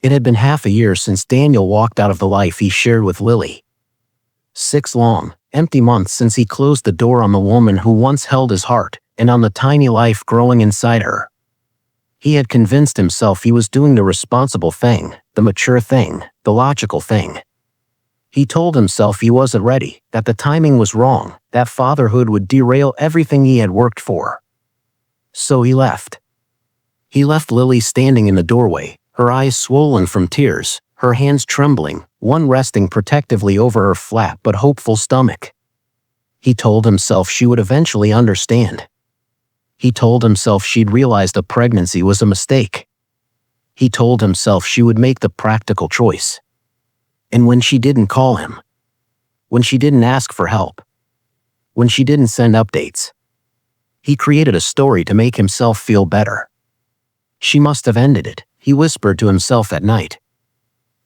It had been half a year since Daniel walked out of the life he shared with Lily. 6 long, empty months since he closed the door on the woman who once held his heart, and on the tiny life growing inside her. He had convinced himself he was doing the responsible thing, the mature thing, the logical thing. He told himself he wasn't ready, that the timing was wrong, that fatherhood would derail everything he had worked for. So he left. He left Lily standing in the doorway, her eyes swollen from tears, her hands trembling, one resting protectively over her flat but hopeful stomach. He told himself she would eventually understand. He told himself she'd realized a pregnancy was a mistake. He told himself she would make the practical choice. And when she didn't call him, when she didn't ask for help, when she didn't send updates, he created a story to make himself feel better. She must have ended it, he whispered to himself at night.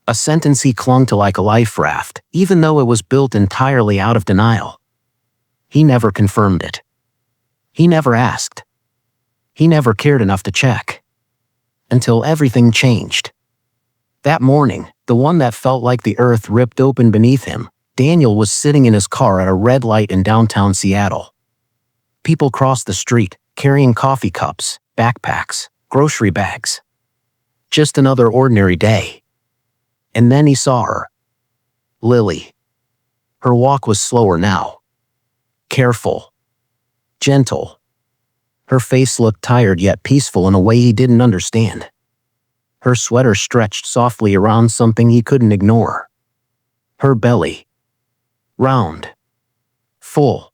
A sentence he clung to like a life raft, even though it was built entirely out of denial. He never confirmed it. He never asked. He never cared enough to check. Until everything changed. That morning, the one that felt like the earth ripped open beneath him, Daniel was sitting in his car at a red light in downtown Seattle. People crossed the street, carrying coffee cups, backpacks, grocery bags. Just another ordinary day. And then he saw her. Lily. Her walk was slower now. Careful. Gentle. Her face looked tired yet peaceful in a way he didn't understand. Her sweater stretched softly around something he couldn't ignore. Her belly. Round. Full.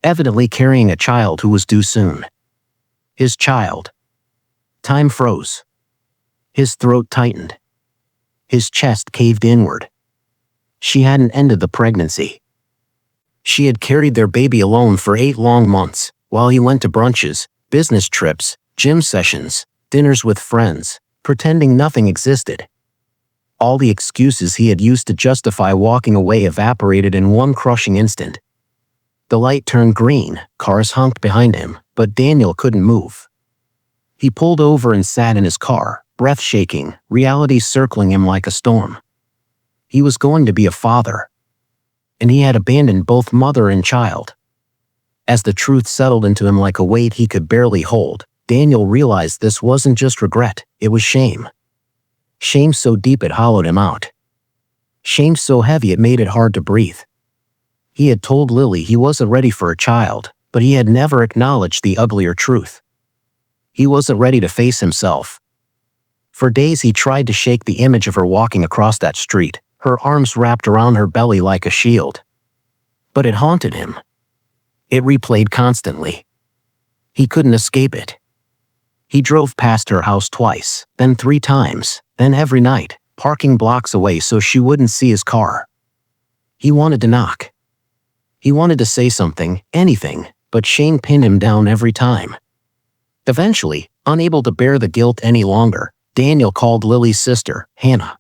Evidently carrying a child who was due soon. His child. Time froze. His throat tightened. His chest caved inward. She hadn't ended the pregnancy. She had carried their baby alone for 8 long months, while he went to brunches, business trips, gym sessions, dinners with friends, pretending nothing existed. All the excuses he had used to justify walking away evaporated in one crushing instant. The light turned green, cars honked behind him, but Daniel couldn't move. He pulled over and sat in his car, breath shaking, reality circling him like a storm. He was going to be a father. And he had abandoned both mother and child. As the truth settled into him like a weight he could barely hold, Daniel realized this wasn't just regret, it was shame. Shame so deep it hollowed him out. Shame so heavy it made it hard to breathe. He had told Lily he wasn't ready for a child, but he had never acknowledged the uglier truth. He wasn't ready to face himself. For days he tried to shake the image of her walking across that street, her arms wrapped around her belly like a shield. But it haunted him. It replayed constantly. He couldn't escape it. He drove past her house twice, then 3 times, then every night, parking blocks away so she wouldn't see his car. He wanted to knock. He wanted to say something, anything, but shame pinned him down every time. Eventually, unable to bear the guilt any longer, Daniel called Lily's sister, Hannah.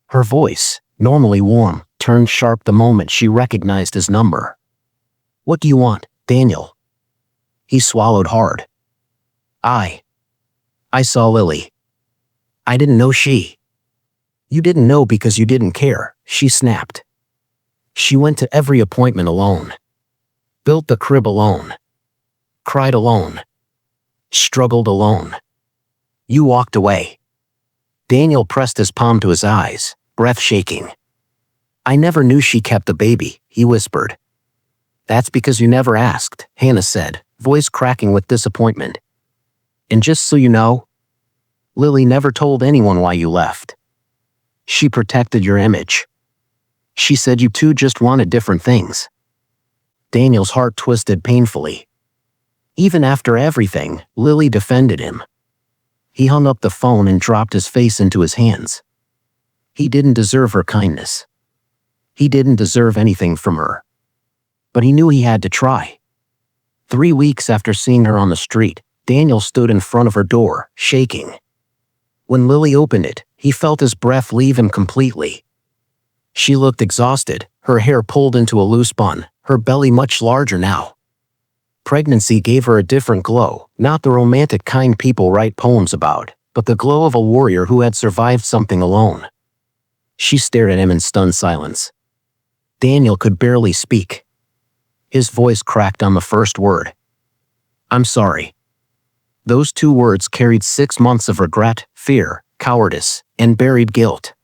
Her voice, normally warm, turned sharp the moment she recognized his number. "What do you want, Daniel?" He swallowed hard. I saw Lily. I didn't know she. You didn't know because you didn't care, she snapped. She went to every appointment alone. Built the crib alone. Cried alone. Struggled alone. You walked away. Daniel pressed his palm to his eyes, breath shaking. "I never knew she kept the baby," he whispered. "That's because you never asked," Hannah said, voice cracking with disappointment. "And just so you know, Lily never told anyone why you left. She protected your image. She said you two just wanted different things." Daniel's heart twisted painfully. Even after everything, Lily defended him. He hung up the phone and dropped his face into his hands. He didn't deserve her kindness. He didn't deserve anything from her. But he knew he had to try. 3 weeks after seeing her on the street, Daniel stood in front of her door, shaking. When Lily opened it, he felt his breath leave him completely. She looked exhausted, her hair pulled into a loose bun, her belly much larger now. Pregnancy gave her a different glow, not the romantic kind people write poems about, but the glow of a warrior who had survived something alone. She stared at him in stunned silence. Daniel could barely speak. His voice cracked on the first word. "I'm sorry." Those 2 words carried 6 months of regret, fear, cowardice, and buried guilt.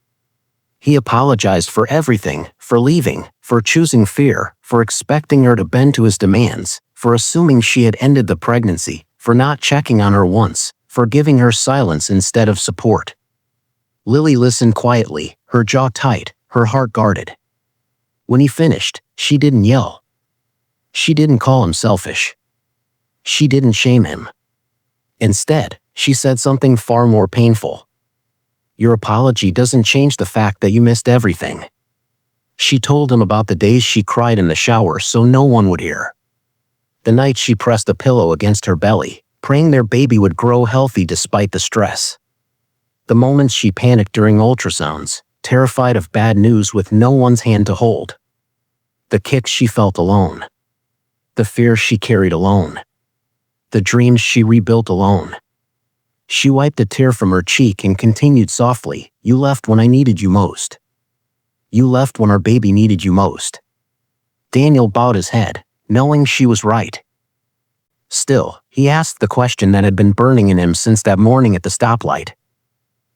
He apologized for everything, for leaving, for choosing fear, for expecting her to bend to his demands, for assuming she had ended the pregnancy, for not checking on her once, for giving her silence instead of support. Lily listened quietly, her jaw tight, her heart guarded. When he finished, she didn't yell. She didn't call him selfish. She didn't shame him. Instead, she said something far more painful. "Your apology doesn't change the fact that you missed everything." She told him about the days she cried in the shower so no one would hear. The night she pressed a pillow against her belly, praying their baby would grow healthy despite the stress. The moments she panicked during ultrasounds, terrified of bad news with no one's hand to hold. The kicks she felt alone. The fears she carried alone. The dreams she rebuilt alone. She wiped a tear from her cheek and continued softly, "You left when I needed you most. You left when our baby needed you most." Daniel bowed his head, knowing she was right. Still, he asked the question that had been burning in him since that morning at the stoplight.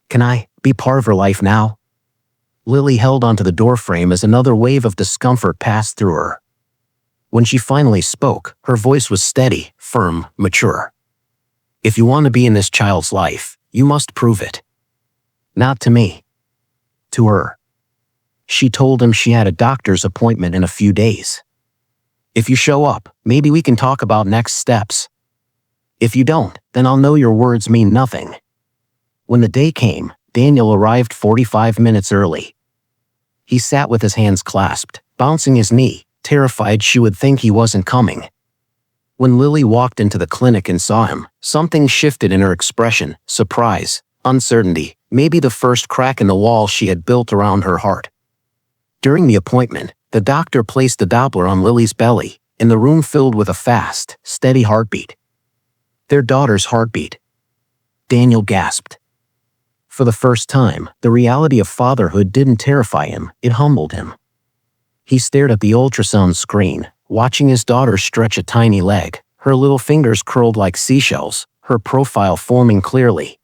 "Can I be part of her life now?" Lily held onto the doorframe as another wave of discomfort passed through her. When she finally spoke, her voice was steady, firm, mature. "If you want to be in this child's life, you must prove it. Not to me. To her." She told him she had a doctor's appointment in a few days. "If you show up, maybe we can talk about next steps. If you don't, then I'll know your words mean nothing." When the day came, Daniel arrived 45 minutes early. He sat with his hands clasped, bouncing his knee, terrified she would think he wasn't coming. When Lily walked into the clinic and saw him, something shifted in her expression: surprise, uncertainty, maybe the first crack in the wall she had built around her heart. During the appointment, the doctor placed a Doppler on Lily's belly, and the room filled with a fast, steady heartbeat. Their daughter's heartbeat. Daniel gasped. For the first time, the reality of fatherhood didn't terrify him, it humbled him. He stared at the ultrasound screen, watching his daughter stretch a tiny leg, her little fingers curled like seashells, her profile forming clearly.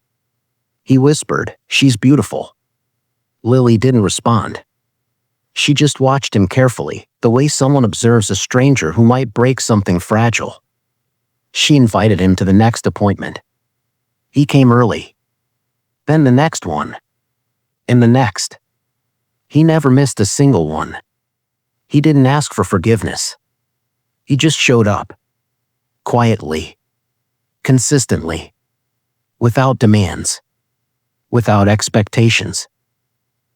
He whispered, "She's beautiful." Lily didn't respond. She just watched him carefully, the way someone observes a stranger who might break something fragile. She invited him to the next appointment. He came early. Then the next one. And the next. He never missed a single one. He didn't ask for forgiveness. He just showed up. Quietly. Consistently. Without demands. Without expectations.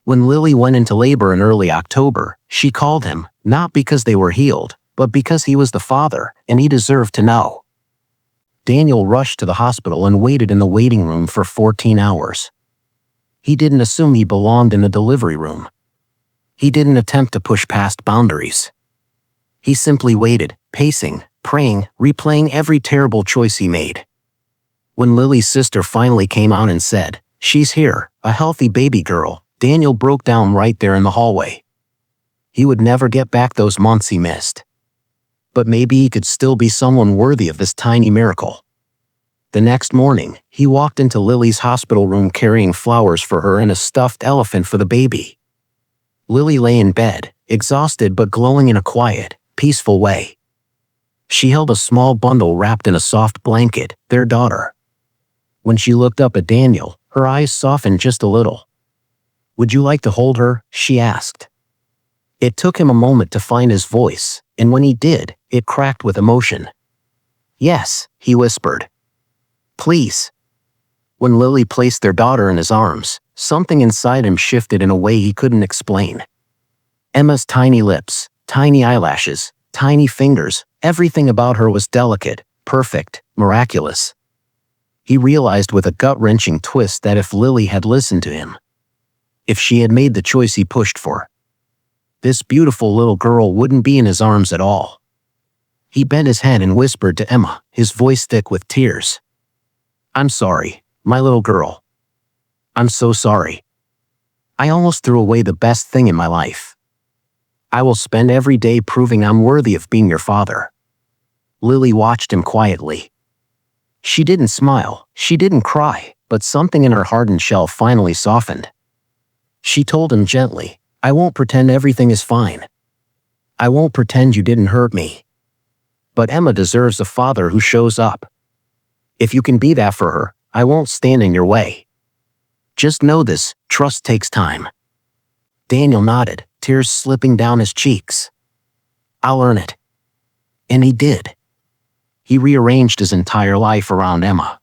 When Lily went into labor in early October, she called him, not because they were healed, but because he was the father, and he deserved to know. Daniel rushed to the hospital and waited in the waiting room for 14 hours. He didn't assume he belonged in the delivery room. He didn't attempt to push past boundaries. He simply waited, pacing, praying, replaying every terrible choice he made. When Lily's sister finally came out and said, "She's here, a healthy baby girl," Daniel broke down right there in the hallway. He would never get back those months he missed. But maybe he could still be someone worthy of this tiny miracle. The next morning, he walked into Lily's hospital room carrying flowers for her and a stuffed elephant for the baby. Lily lay in bed, exhausted but glowing in a quiet, peaceful way. She held a small bundle wrapped in a soft blanket, their daughter. When she looked up at Daniel, her eyes softened just a little. "Would you like to hold her?" she asked. It took him a moment to find his voice, and when he did, it cracked with emotion. "Yes," he whispered. "Please." When Lily placed their daughter in his arms, something inside him shifted in a way he couldn't explain. Emma's tiny lips, tiny eyelashes, tiny fingers, everything about her was delicate, perfect, miraculous. He realized with a gut-wrenching twist that if Lily had listened to him, if she had made the choice he pushed for, this beautiful little girl wouldn't be in his arms at all. He bent his head and whispered to Emma, his voice thick with tears. "I'm sorry, my little girl." I'm so sorry. I almost threw away the best thing in my life. I will spend every day proving I'm worthy of being your father." Lily watched him quietly. She didn't smile, she didn't cry, but something in her hardened shell finally softened. She told him gently, "I won't pretend everything is fine. I won't pretend you didn't hurt me. But Emma deserves a father who shows up. If you can be that for her, I won't stand in your way. Just know this, trust takes time." Daniel nodded, tears slipping down his cheeks. "I'll earn it." And he did. He rearranged his entire life around Emma.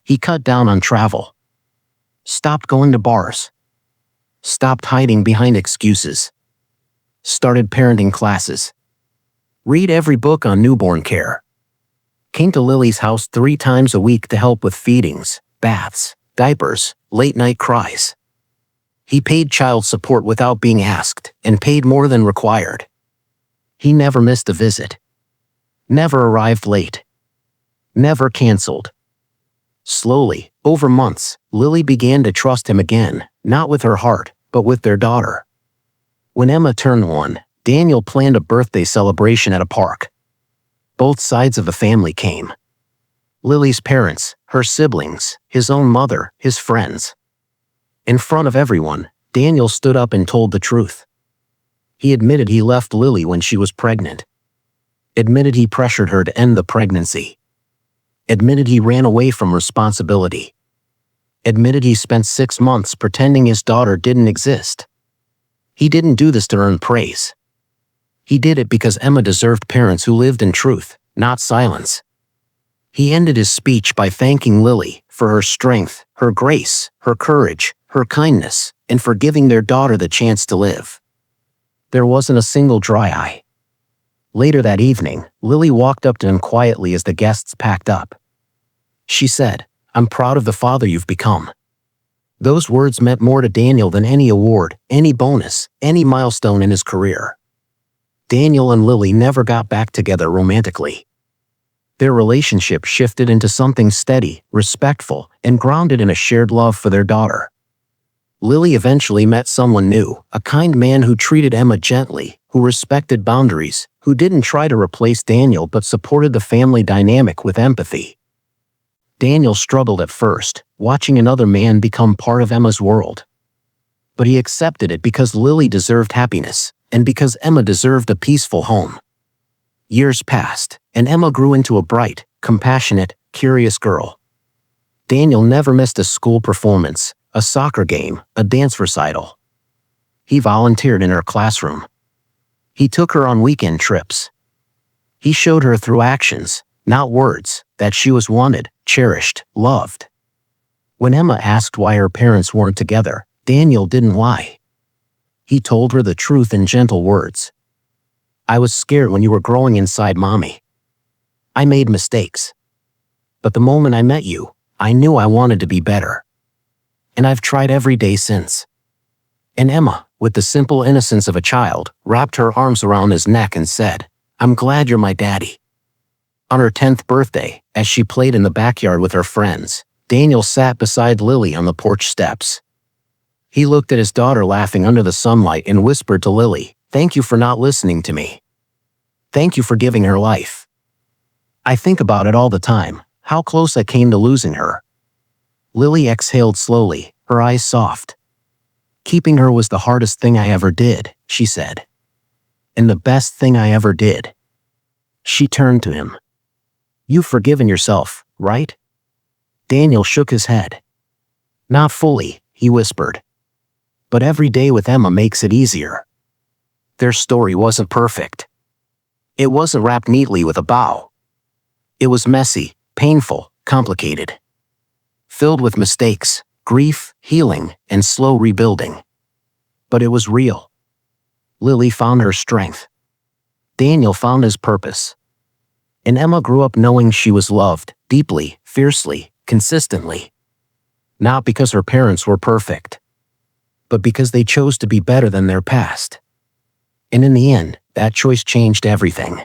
He cut down on travel. Stopped going to bars. Stopped hiding behind excuses. Started parenting classes. Read every book on newborn care. Came to Lily's house 3 times a week to help with feedings, baths, diapers, late-night cries. He paid child support without being asked, and paid more than required. He never missed a visit. Never arrived late. Never canceled. Slowly, over months, Lily began to trust him again, not with her heart, but with their daughter. When Emma turned 1, Daniel planned a birthday celebration at a park. Both sides of the family came. Lily's parents, her siblings, his own mother, his friends. In front of everyone, Daniel stood up and told the truth. He admitted he left Lily when she was pregnant. Admitted he pressured her to end the pregnancy. Admitted he ran away from responsibility. Admitted he spent 6 months pretending his daughter didn't exist. He didn't do this to earn praise. He did it because Emma deserved parents who lived in truth, not silence. He ended his speech by thanking Lily for her strength, her grace, her courage, her kindness, and for giving their daughter the chance to live. There wasn't a single dry eye. Later that evening, Lily walked up to him quietly as the guests packed up. She said, "I'm proud of the father you've become." Those words meant more to Daniel than any award, any bonus, any milestone in his career. Daniel and Lily never got back together romantically. Their relationship shifted into something steady, respectful, and grounded in a shared love for their daughter. Lily eventually met someone new, a kind man who treated Emma gently, who respected boundaries, who didn't try to replace Daniel but supported the family dynamic with empathy. Daniel struggled at first, watching another man become part of Emma's world. But he accepted it because Lily deserved happiness, and because Emma deserved a peaceful home. Years passed, and Emma grew into a bright, compassionate, curious girl. Daniel never missed a school performance, a soccer game, a dance recital. He volunteered in her classroom. He took her on weekend trips. He showed her through actions, not words, that she was wanted, cherished, loved. When Emma asked why her parents weren't together, Daniel didn't lie. He told her the truth in gentle words. "I was scared when you were growing inside mommy. I made mistakes. But the moment I met you, I knew I wanted to be better. And I've tried every day since." And Emma, with the simple innocence of a child, wrapped her arms around his neck and said, "I'm glad you're my daddy." On her 10th birthday, as she played in the backyard with her friends, Daniel sat beside Lily on the porch steps. He looked at his daughter laughing under the sunlight and whispered to Lily, "Thank you for not listening to me. Thank you for giving her life. I think about it all the time, how close I came to losing her." Lily exhaled slowly, her eyes soft. "Keeping her was the hardest thing I ever did," she said. "And the best thing I ever did." She turned to him. "You've forgiven yourself, right?" Daniel shook his head. "Not fully," he whispered. "But every day with Emma makes it easier." Their story wasn't perfect. It wasn't wrapped neatly with a bow. It was messy, painful, complicated. Filled with mistakes, grief, healing, and slow rebuilding. But it was real. Lily found her strength. Daniel found his purpose. And Emma grew up knowing she was loved, deeply, fiercely, consistently. Not because her parents were perfect, but because they chose to be better than their past. And in the end, that choice changed everything.